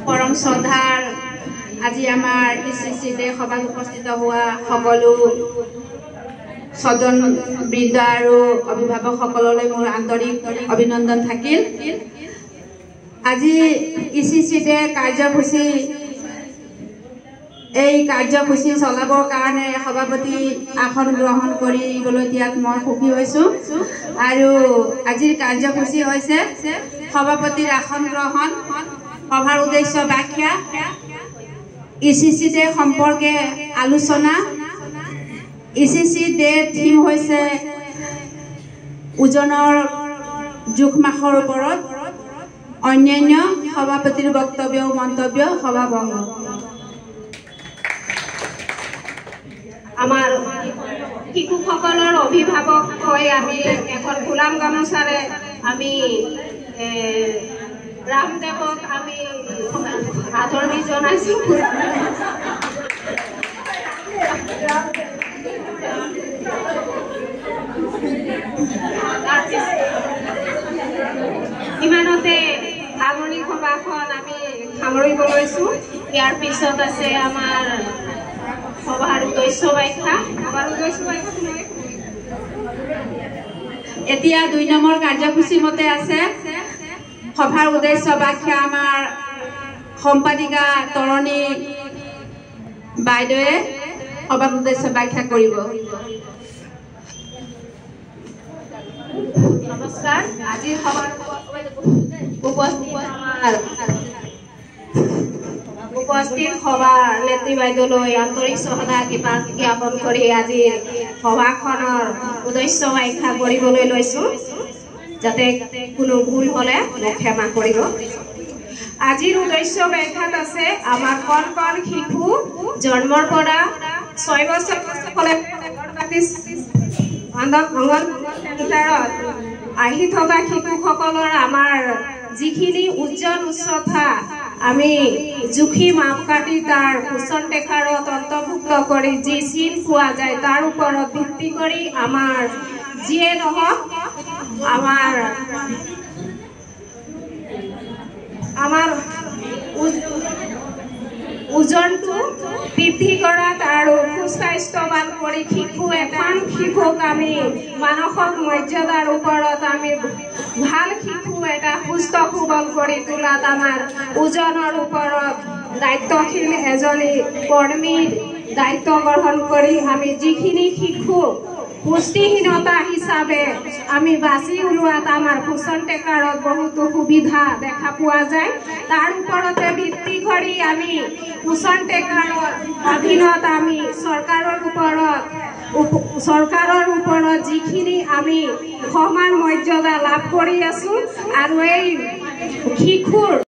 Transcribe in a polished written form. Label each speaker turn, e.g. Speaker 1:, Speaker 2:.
Speaker 1: परम श्रद्धार আজি आमार इसिसिते सभात उपस्थित हुआ सकलो सदन बृंद और अभिभावक सकलोले मोर आंतरिक अभिनंदन থাকিল। আজি इसिसिते कार्यसूची এই কাৰ্যসূচী চলাবৰ কাৰণে সভাপতি আসন গ্ৰহণ কৰিবলৈ দিয়াত মই সুখী হৈছো আৰু আজিৰ কাৰ্যসূচী হৈছে সভাপতিৰ আসন গ্ৰহণ, সভাৰ উদ্দেশ্য ব্যাখ্যা, ইসিসি সম্পৰ্কে আলোচনা। ইসিসি থিম হৈছে ওজনৰ জোখমাখৰ ওপৰত, অন্যান্য সভাপতিৰ বক্তব্য মন্তব্য সভাভংগ।
Speaker 2: आमार शिशुসকলৰ অভিভাৱক হৈ আমি এখন গোলাম গামোচাৰে আমি ৰামদেৱক আমি আদৰণি জনাইছো। ইমানতে আগনি সভাখন আমি সামৰিব লৈছো। ইয়াৰ পিছত আছে আমাৰ সভাৰ উদ্দেশ্য ব্যাখ্যা।
Speaker 1: এতিয়া 2 নম্বৰ কাৰ্যসূচী মতে আছে সভাৰ উদ্দেশ্য ব্যাখ্যা। আমাৰ সম্পাদিকা তৰণী বাইদেৱে সভাৰ উদ্দেশ্য ব্যাখ্যা কৰিব।
Speaker 2: নমস্কাৰ। আজি সভাৰ উপস্থিত সভাৰ নেত্ৰী বাইদেউলৈ আন্তৰিক শ্ৰদ্ধা জ্ঞাপন কৰি আজি সভাখনৰ উদ্দেশ্য ব্যাখ্যা কৰিবলৈ লৈছো, যাতে কোনো ভুল হলে ক্ষমা কৰিব। আজিৰ উদ্দেশ্য ব্যাখ্যাত আছে আমাৰ কণ কণ শিশু জন্মৰ পৰা 6 বছৰ অংগনবাড়ীত আহি থকা শিশুসকলৰ আমাৰ যিখিনি উজ্জ্বল উচ্চতা আমি জুখি মাপকাঠি তাৰ পোষণ টেকাৰত অন্তৰ্ভুক্ত কৰি যি চিন পোৱা যায় তাৰ ওপৰত ভিত্তি কৰি আমাৰ যিয়ে নহওক আমাৰ ওজনটো বৃদ্ধি কৰাত আৰু সুস্বাস্থ্যৱান কৰি শিশুক আমি মানসিক মৰ্যাদাৰ ওপৰত আমি ভাল শিশু এটা সুস্থ সবল কৰি তোলাত আমাৰ ওজনৰ ওপৰত দায়িত্বশীল এজনী কৰ্মীৰ দায়িত্ব গ্ৰহণ কৰি আমি যিখিনি শিশু পুষ্টিহীনতা হিচাপে আমি বাছি উলিওৱাত আমাৰ পোষণ টেকাৰত বহুতো সুবিধা দেখা পোৱা যায়। তাৰ ওপৰতে ভিত্তি কৰি আমি পোষণ টেকাৰ অধীনত আমি চৰকাৰৰ ওপৰত যিখিনি আমি সমান মৰ্যাদা লাভ কৰি আছো আৰু এই শিশুৰ